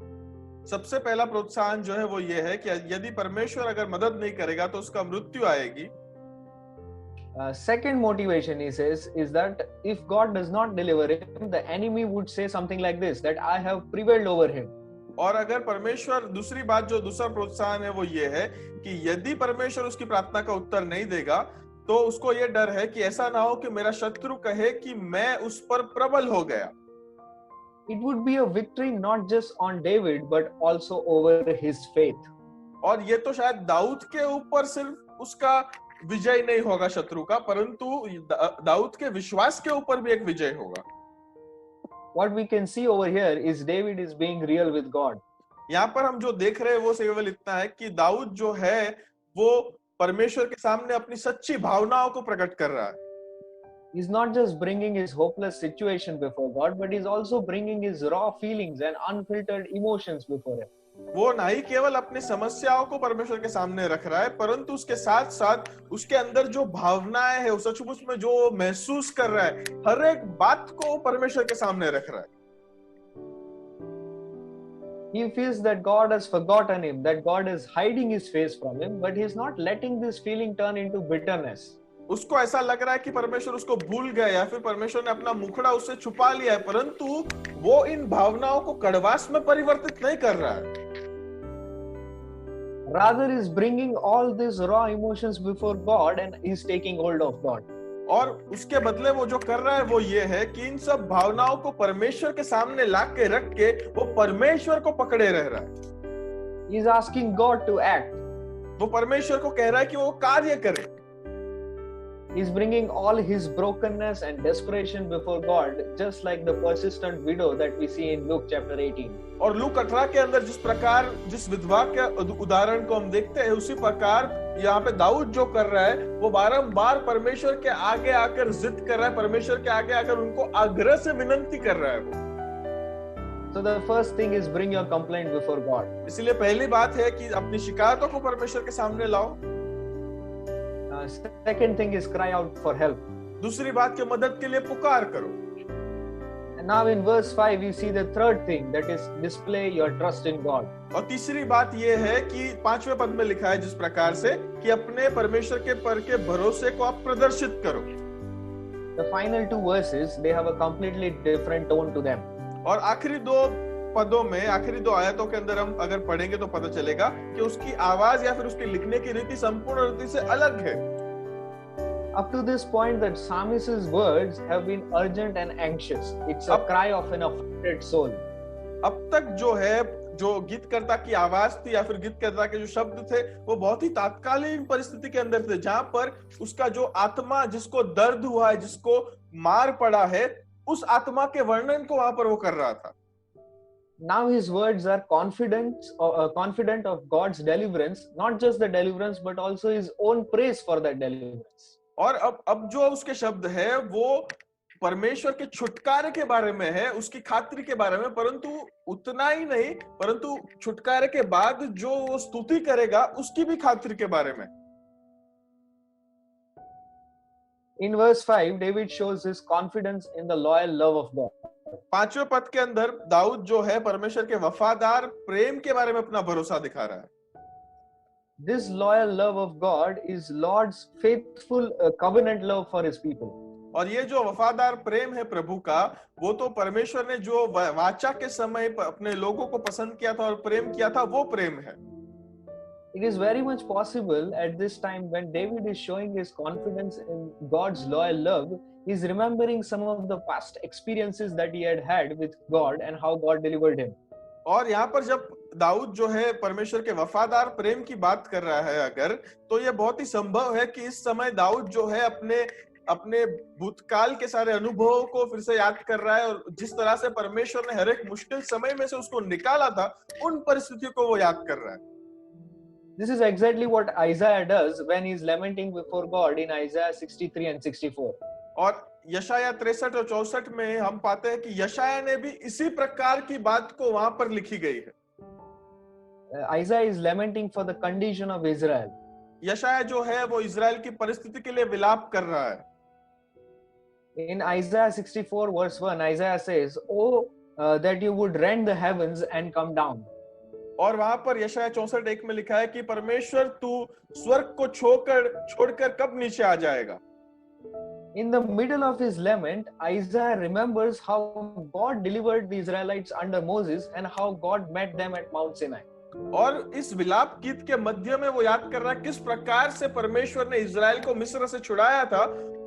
सबसे पहला प्रोत्साहन जो है वो ये है कि यदि परमेश्वर अगर मदद नहीं करेगा तो उसका मृत्यु आएगी। Second motivation he says is that if God does not deliver him, the enemy would say something like this, that I have prevailed over him. और अगर परमेश्वर, दूसरी बात जो दूसरा प्रोत्साहन है वो ये है कि यदि परमेश्वर उसकी प्रार्थना का उत्तर नहीं देगा तो उसको ये डर है कि ऐसा ना हो कि मेरा शत्रु कहे कि मैं उस पर प्रबल हो गया। It would be a victory not just on David but also over his faith. और ये तो शायद दाऊद के ऊपर सिर्फ उसका विजय नहीं होगा शत्रु का, परंतु दाऊद के विश्वास के ऊपर भी एक विजय होगा। What we can see over here is David is being real with God. यहाँ पर हम जो देख रहे हैं वो केवल इतना है कि दाऊद जो है वो परमेश्वर के सामने अपनी सच्ची भावनाओं को प्रकट कर रहा है। He's not just bringing his hopeless situation before God, but he's also bringing his raw feelings and unfiltered emotions before him. वो ना ही केवल अपनी समस्याओं को परमेश्वर के सामने रख रहा है, परंतु उसके साथ साथ उसके अंदर जो भावनाएं है, उस सचमुच में जो महसूस कर रहा है, हर एक बात को परमेश्वर के सामने रख रहा है। He feels that God has forgotten him, that God is hiding his face from him, but he's not letting this feeling turn into bitterness. उसको ऐसा लग रहा है कि परमेश्वर उसको भूल गया या फिर परमेश्वर ने अपना मुखड़ा उससे छुपा लिया है, परंतु वो इन भावनाओं को कड़वास में परिवर्तित नहीं कर रहा है। Rather is bringing all these raw emotions before God and he's taking hold of God. और उसके बदले वो जो कर रहा है वो ये है कि इन सब भावनाओं को परमेश्वर के सामने ला के रख के वो परमेश्वर को पकड़े रह रहा है। He's asking God to act. वो परमेश्वर को कह रहा है कि वो कार्य करे। He's bringing all his brokenness and desperation before God, just like the persistent widow that we see in Luke chapter 18. और लूक 18 के अंदर जिस विधवा के उदाहरण को हम देखते हैं, उसी प्रकार यहाँ पे दाऊद जो कर रहा है वो बारंबार परमेश्वर के आगे आकर जिद कर रहा है, परमेश्वर के आगे आकर उनको आग्रह से विनंती कर रहा है वो। So the first thing is bring your complaint before God. इसलिए पहली बात है कि अपनी शिकायतों को परमेश्वर के सामने लाओ। Second thing is cry out for help. दूसरी बात की मदद के लिए पुकार करो। And now in verse 5 you see the third thing, that is display your trust in God. और तीसरी बात ये है कि 5वें पद में लिखा है जिस प्रकार से कि अपने परमेश्वर के पर के भरोसे को आप प्रदर्शित करो। The final two verses, they have a completely different tone to them. और आखिरी दो पदों में, आखिरी दो आयतों के अंदर हम अगर पढ़ेंगे तो पता चलेगा कि उसकी आवाज या फिर उसके लिखने की रीति संपूर्ण रीति से अलग है। Up to this point, that psalmist's words have been urgent and anxious. It's a cry of an afflicted soul. अब तक जो है, जो गीतकर्ता की आवाज थी या फिर गीतकर्ता के जो शब्द थे, वो बहुत ही तात्कालिक परिस्थिति के अंदर थे, जहां पर उसका जो आत्मा, जिसको दर्द हुआ है, जिसको मार पड़ा है, उस आत्मा के वर्णन को वहां पर वो कर रहा था। Now his words are confident of God's deliverance, not just the deliverance, but also his own praise for that deliverance. और अब जो उसके शब्द है वो परमेश्वर के छुटकारे के बारे में है, उसकी खातिर के बारे में, परंतु उतना ही नहीं, परंतु छुटकारे के बाद जो वो स्तुति करेगा उसकी भी खातिर के बारे में। In verse 5, David shows his confidence in the loyal love of God. 5वें पद के अंदर दाऊद जो है परमेश्वर के वफादार प्रेम के बारे में अपना भरोसा दिखा रहा है। This loyal love of God is Lord's faithful covenant love for his people. और ये जो वफादार प्रेम है प्रभु का, वो तो परमेश्वर ने जो वाचा के समय अपने लोगों को पसंद किया था और प्रेम किया था, वो प्रेम है। It is very much possible at this time when David is showing his confidence in God's loyal love, he is remembering some of the past experiences that he had had with God and how God delivered him. और यहाँ पर जब दाऊद जो है परमेश्वर के वफादार प्रेम की बात कर रहा है अगर, तो ये बहुत ही संभव है कि इस समय दाऊद जो है अपने भूतकाल के सारे अनुभवों को फिर से याद कर रहा है और जिस तरह से परमेश्वर ने हर एक मुश्किल समय में से उसको निकाला था, उन परिस्थितियों को वो याद कर रहा है। This is exactly what Isaiah does when he is lamenting before God in Isaiah 63 and 64. और यशाया 63 और 64 में हम पाते हैं कि यशाया ने भी इसी प्रकार की बात को वहां पर लिखी गई है। Isaiah is lamenting for the condition of Israel. यशाया जो है वो इजराइल की परिस्थिति के लिए विलाप कर रहा है। In Isaiah 64 verse 1, Isaiah says, "Oh, that you would rend the heavens and come down." और वहां पर यशाया 64:1 में लिखा है कि परमेश्वर तू स्वर्ग को छोड़कर कब नीचे आ जाएगा। In the middle of his lament, Isaiah remembers how God delivered the Israelites under Moses and how God met them at Mount Sinai. और इस विलाप गीत के मध्य में वो याद कर रहा है किस प्रकार से परमेश्वर ने इजराइल को मिस्र से छुड़ाया था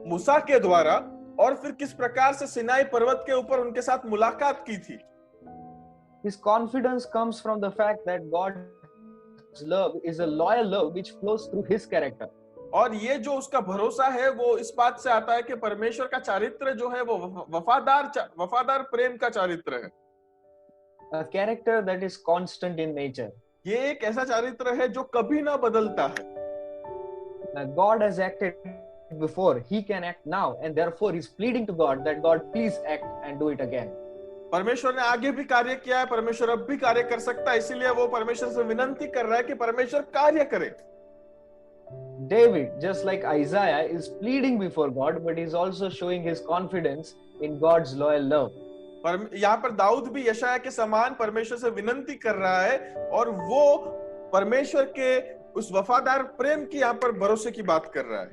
मूसा के द्वारा, और फिर किस प्रकार से सिनाई पर्वत के ऊपर उनके साथ मुलाकात की थी। His confidence comes from the fact that God's love is a loyal love which flows through his character. और ये जो उसका भरोसा है वो इस बात से आता है कि परमेश्वर का चारित्र जो है वो वफादार प्रेम का चारित्र है। A character that is constant in nature. ये एक ऐसा चारित्र है जो कभी ना बदलता है। God has acted before, he can act now, and therefore he's pleading to God that God please act and do it again. परमेश्वर ने आगे भी कार्य किया है, परमेश्वर अब भी कार्य कर सकता है, इसीलिए वो परमेश्वर से विनती कर रहा है कि परमेश्वर कार्य करे। David, just like Isaiah, is pleading before God, but he's also showing his confidence in God's loyal love. यहाँ पर दाऊद भी यशाया के समान परमेश्वर से विनती कर रहा है और वो परमेश्वर के उस वफादार प्रेम की यहाँ पर भरोसे की बात कर रहा है।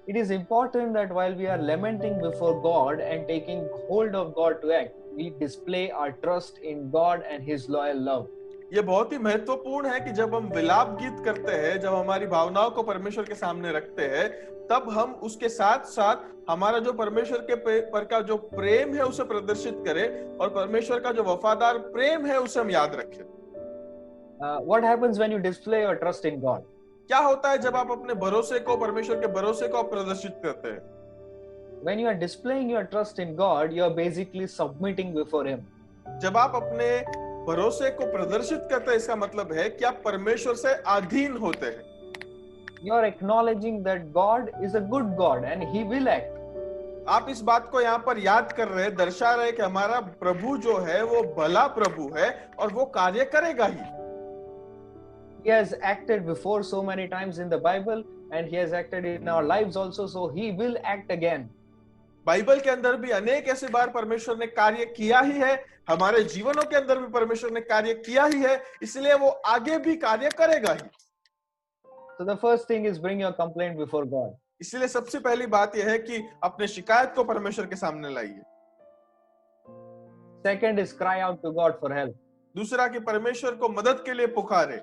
It is important that while we are lamenting before God and taking hold of God to act, we display our trust in God and His loyal love. ये बहुत ही महत्वपूर्ण है कि जब हम विलाप गीत करते हैं, जब हमारी भावनाओं को परमेश्वर के सामने रखते हैं, तब हम उसके साथ साथ हमारा जो परमेश्वर के पर का जो प्रेम है उसे प्रदर्शित करें और परमेश्वर का जो वफादार प्रेम है उसे हम याद रखें। What happens when you display your trust in God? क्या होता है जब आप अपने भरोसे को, परमेश्वर के भरोसे को आप प्रदर्शित करते हैं? When you are displaying your trust in God, you are basically submitting before Him. जब आप अपने भरोसे को प्रदर्शित करते हैं, इसका मतलब है कि आप परमेश्वर से अधीन होते हैं। You are acknowledging that God is a good God and He will act. आप इस बात को यहाँ पर याद कर रहे हैं, दर्शा रहे हैं कि हमारा प्रभु जो है वो भला प्रभु है और वो कार्य करेगा ही। He has acted before so many times in the Bible and He has acted in our lives also, so He will act again. Bible के अंदर भी अनेक ऐसे बार परमेश्वर ने कार्य किया ही है, हमारे जीवनों के अंदर भी परमेश्वर ने कार्य किया ही है, इसलिए वो आगे भी कार्य करेगा ही। So the first thing is bring your complaint before God. इसलिए सबसे पहली बात यह है कि अपने शिकायत को परमेश्वर के सामने लाइए। Second is cry out to God for help. दूसरा कि परमेश्वर को मदद के लिए पुकारे।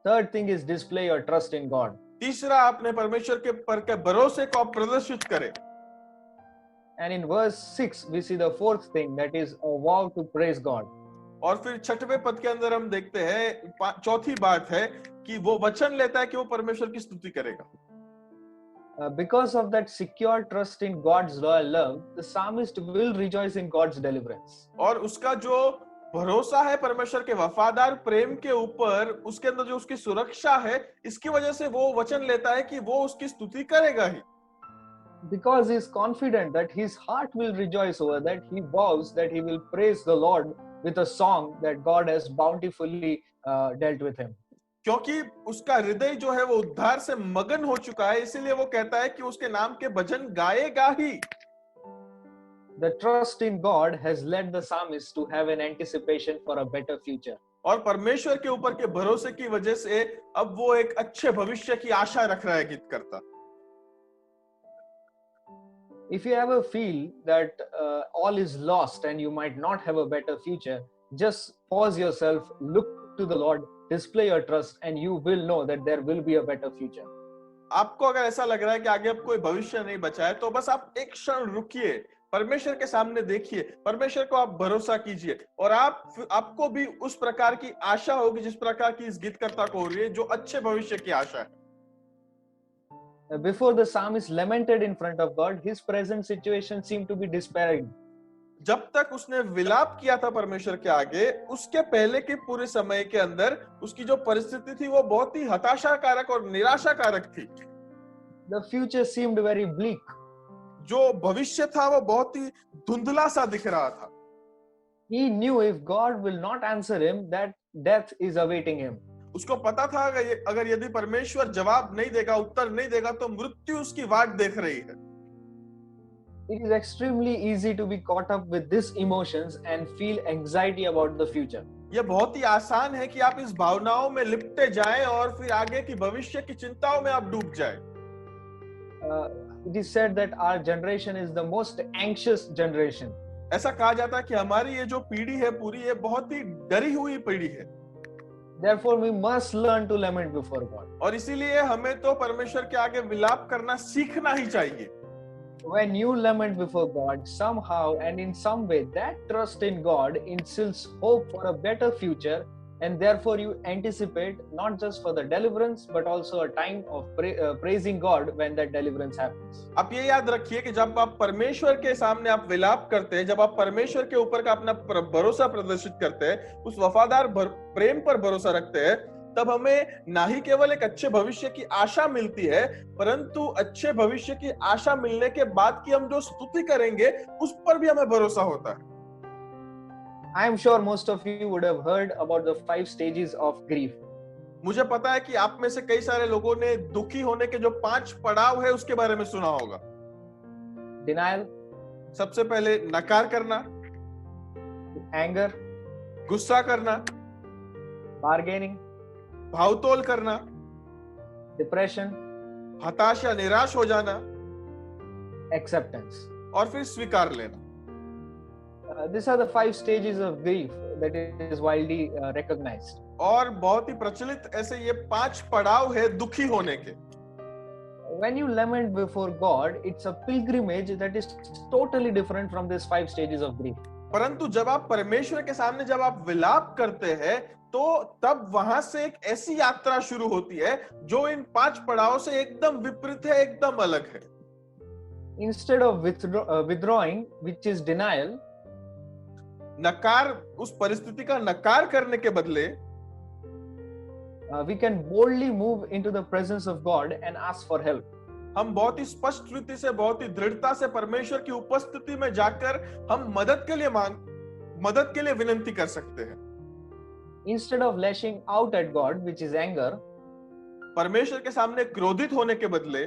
Third thing is display your trust in God. तीसरा अपने परमेश्वर के पर के भरोसे को आप प्रदर्शित करें। And in verse 6 we see the fourth thing, that is a vow to praise God. और फिर छठवें पद के अंदर हम देखते हैं चौथी बात है कि वो वचन लेता है कि वो परमेश्वर की स्तुति करेगा। Because of that secure trust in God's loyal love, the psalmist will rejoice in God's deliverance. और उसका जो भरोसा है परमेश्वर के वफादार प्रेम के ऊपर, उसके अंदर जो उसकी सुरक्षा है, इसकी वजह से वो वचन लेता है कि वो उसकी स्तुति करेगा ही। because he is confident that his heart will rejoice over that, he vows that he will praise the Lord with a song that God has bountifully dealt with him. क्योंकि उसका हृदय जो है वो उद्धार से मगन हो चुका है, इसीलिए वो कहता है कि उसके नाम के भजन गाएगा ही. The trust in God has led the psalmist to have an anticipation for a better future. और परमेश्वर के ऊपर के भरोसे की वजह से अब वो एक अच्छे भविष्य की आशा रख रहा है गीत करता. If you ever feel that all is lost and you might not have a better future, just pause yourself, look to the Lord, display your trust, and you will know that there will be a better future. आपको अगर ऐसा लग रहा है कि आगे अब कोई भविष्य नहीं बचा है, तो बस आप एक क्षण रुकिए, परमेश्वर के सामने देखिए, परमेश्वर को आप भरोसा कीजिए, और आपको भी उस प्रकार की आशा होगी जिस प्रकार की इस गीतकर्ता को हो रही है, जो अच्छे भविष्य की आशा है. Before the psalmist lamented in front of God, his present situation seemed to be despairing. जब तक उसने विलाप किया था परमेश्वर के आगे, उसके पहले के पूरे समय के अंदर उसकी जो परिस्थिति थी वो बहुत ही हताशाकारक और निराशाकारक थी. The future seemed very bleak. जो भविष्य था वो बहुत ही धुंधला सा दिख रहा था. He knew if God will not answer him, that death is awaiting him. उसको पता था अगर यदि परमेश्वर जवाब नहीं देगा, उत्तर नहीं देगा, तो मृत्यु उसकी वाट देख रही है. It is extremely easy to be caught up with these emotions and feel anxiety about the future. ये बहुत ही आसान है कि आप इस भावनाओं में लिपटे जाएं और फिर आगे की भविष्य की चिंताओं में आप डूब जाएं. It is said that our generation is the most anxious generation. ऐसा कहा जाता है कि हमारी ये जो पीढ़ी है पूरी, ये बहुत ही डरी हुई पीढ़ी है. Therefore, we must learn to lament before God. और इसीलिए हमें तो परमेश्वर के आगे विलाप करना सीखना ही चाहिए. When you lament before God, somehow and in some way, that trust in God instills hope for a better future, and therefore you anticipate not just for the deliverance, but also a time of praising God when that deliverance happens. आप ये याद रखिए कि जब आप परमेश्वर के सामने आप विलाप करते हैं, जब आप परमेश्वर के ऊपर का अपना भरोसा प्रदर्शित करते हैं, उस वफादार प्रेम पर भरोसा रखते हैं, तब हमें ना ही केवल एक अच्छे भविष्य की आशा मिलती है, परंतु अच्छे भविष्य की आशा मिलने के बाद की हम जो स्तुति करेंगे उस पर भी हमें भरोसा होता है. I am sure most of you would have heard about the 5 stages of grief. मुझे पता है कि आप में से कई सारे लोगों ने दुखी होने के जो 5 पड़ाव है उसके बारे में सुना होगा. Denial, सबसे पहले नकार करना, anger, गुस्सा करना, bargaining, भावतोल करना, depression, हताश या निराश हो जाना, acceptance. और फिर स्वीकार लेना. These are the 5 stages of grief that is widely recognized. और बहुत ही प्रचलित ऐसे ये 5 पड़ाव है दुखी होने के. When you lament before God, it's a pilgrimage that is totally different from these 5 stages of grief. परंतु जब आप परमेश्वर के सामने जब आप विलाप करते हैं, तो तब वहां से एक ऐसी यात्रा शुरू होती है जो इन 5 पड़ावों से एकदम विपरीत है, एकदम अलग है. Instead of withdrawing, which is denial, नकार, उस परिस्थिति का नकार करने के बदले we can boldly move into the presence of God and ask for help. हम बहुत ही स्पष्ट रीति से, बहुत ही दृढ़ता से परमेश्वर की उपस्थिति में जाकर हम मदद के लिए विनती कर सकते हैं. Instead of lashing out at God, which is anger, परमेश्वर के सामने क्रोधित होने के बदले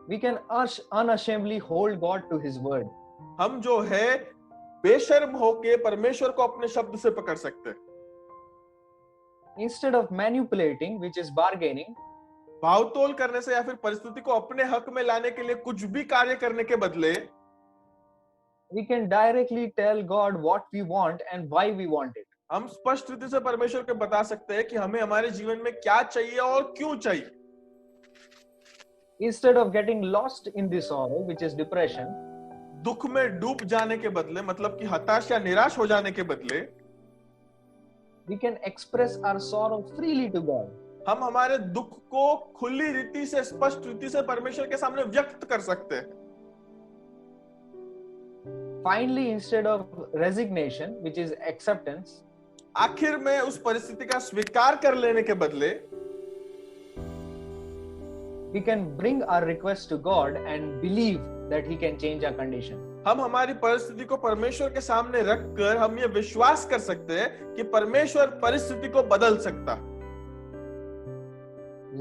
we can unashamedly hold God to His word. हम जो है बेशर्म होके परमेश्वर को अपने शब्द से पकड़ सकते हैं. Instead of manipulating, which is bargaining, भावतोल करने से या फिर परिस्थिति को अपने हक में लाने के लिए कुछ भी कार्य करने के बदले we can directly tell God what we want and why we want it. हम स्पष्ट रीति से परमेश्वर को बता सकते हैं कि हमें हमारे जीवन में क्या चाहिए और क्यों चाहिए. Instead of getting lost in this sorrow, which is depression, दुख में डूब जाने के बदले, मतलब कि हताश या निराश हो जाने के बदले we can express our sorrow freely to God. हम हमारे दुख को खुली रीति से, स्पष्ट रीति से परमेश्वर के सामने व्यक्त कर सकते हैं. Finally, instead of resignation, which is acceptance, आखिर में उस परिस्थिति का स्वीकार कर लेने के बदले we can bring our request to God and believe that He can change our condition. हम हमारी परिस्थिति को परमेश्वर के सामने रखकर हम ये विश्वास कर सकते हैं कि परमेश्वर परिस्थिति को बदल सकता है।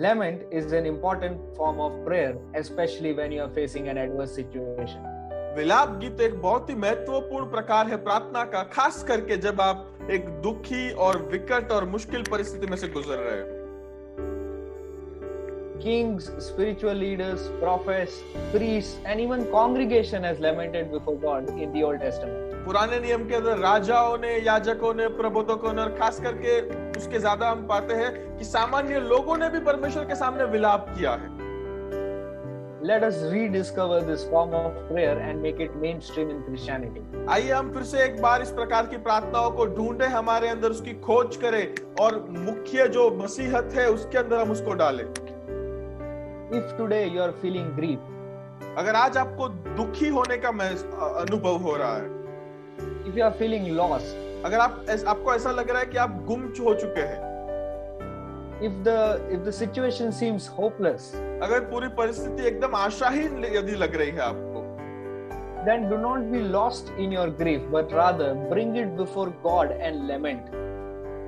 Lament is an important form of prayer, especially when you are facing an adverse situation. विलाप गीत एक बहुत ही महत्वपूर्ण प्रकार है प्रार्थना का, खास करके जब आप एक दुखी और विकट और मुश्किल परिस्थिति में से गुजर रहे हो। Kings, spiritual leaders, prophets, priests, and even congregation has lamented before God in the Old Testament. पुराने नियम के अंदर राजाओं ने, याजकों ने, प्रबोधकों ने और खास करके उसके ज्यादा हम पाते हैं कि सामान्य लोगों ने भी परमेश्वर के सामने विलाप किया है। Let us rediscover this form of prayer and make it mainstream in Christianity. आइए हम फिर से एक बार इस प्रकार की प्रार्थनाओं को ढूंढें, हमारे अंदर उसकी खोज करें और मुख्य जो मसीहत है उसके अंदर हम उसको डालें। If today you are feeling grief, अगर आज आपको दुखी होने का अनुभव हो रहा है, if you are feeling lost, अगर आपको ऐसा लग रहा है कि आप गुम हो चुके हैं, if the situation seems hopeless, अगर पूरी परिस्थिति एकदम आशाहीन यदि लग रही है आपको, then do not be lost in your grief, but rather bring it before God and lament.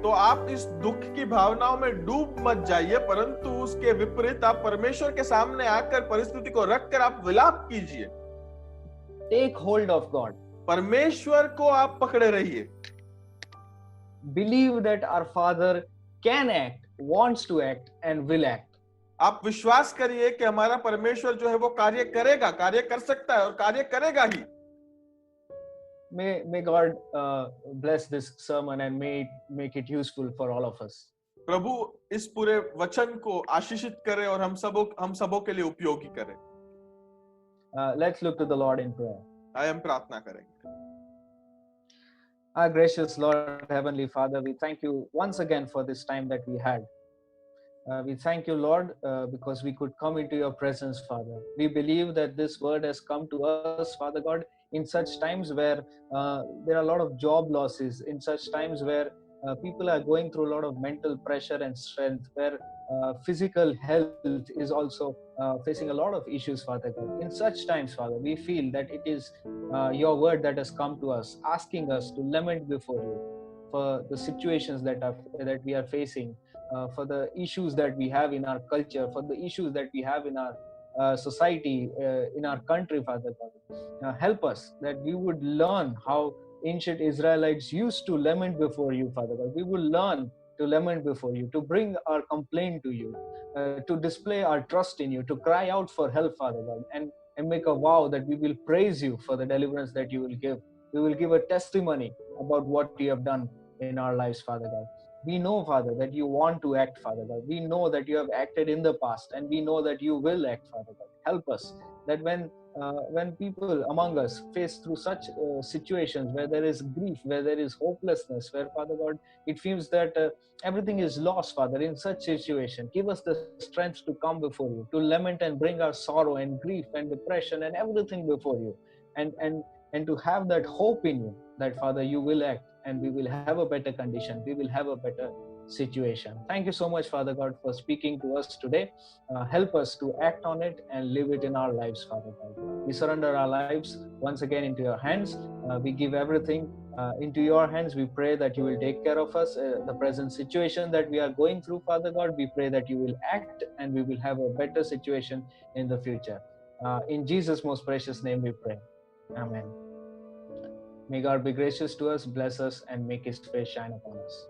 तो आप इस दुख की भावनाओं में डूब मत जाइए, परंतु उसके विपरीत आप परमेश्वर के सामने आकर परिस्थिति को रखकर आप विलाप कीजिए। Take hold of God. परमेश्वर को आप पकड़े रहिए। Believe that our Father can act, wants to act, and will act. आप विश्वास करिए कि हमारा परमेश्वर जो है वो कार्य करेगा, कार्य कर सकता है और कार्य करेगा ही। May God bless this sermon and may it make it useful for all of us. प्रभु इस पूरे वचन को आशीषित करे और हम सबों के लिए उपयोगी करे। Let's look to the Lord in prayer. आइए हम प्रार्थना करेंगे। Our gracious Lord, Heavenly Father, we thank you once again for this time that we had. We thank you, Lord, because we could come into your presence, Father. We believe that this word has come to us, Father God, in such times where there are a lot of job losses, in such times where people are going through a lot of mental pressure and strength, where physical health is also facing a lot of issues, Father God. In such times, Father, we feel that it is your word that has come to us, asking us to lament before you for the situations that we are facing, for the issues that we have in our culture, for the issues that we have in our society, in our country, Father God. Help us that we would learn how ancient Israelites used to lament before you, Father God. We will learn to lament before you, to bring our complaint to you, to display our trust in you, to cry out for help, Father God, and make a vow that we will praise you for the deliverance that you will give. We will give a testimony about what you have done in our lives, Father God. We know, Father, that you want to act, Father God. We know that you have acted in the past, and we know that you will act, Father God. Help us that when people among us face through such situations where there is grief, where there is hopelessness, where, Father God, it feels that everything is lost, Father, in such situation, give us the strength to come before you, to lament and bring our sorrow and grief and depression and everything before you, and to have that hope in you that, Father, you will act and we will have a better condition, we will have a better situation. Thank you so much, Father God, for speaking to us today. Help us to act on it and live it in our lives, Father God. We surrender our lives once again into your hands. We give everything into your hands. We pray that you will take care of us, the present situation that we are going through, Father God. We pray that you will act and we will have a better situation in the future. In Jesus' most precious name we pray. Amen. May God be gracious to us, bless us, and make his face shine upon us.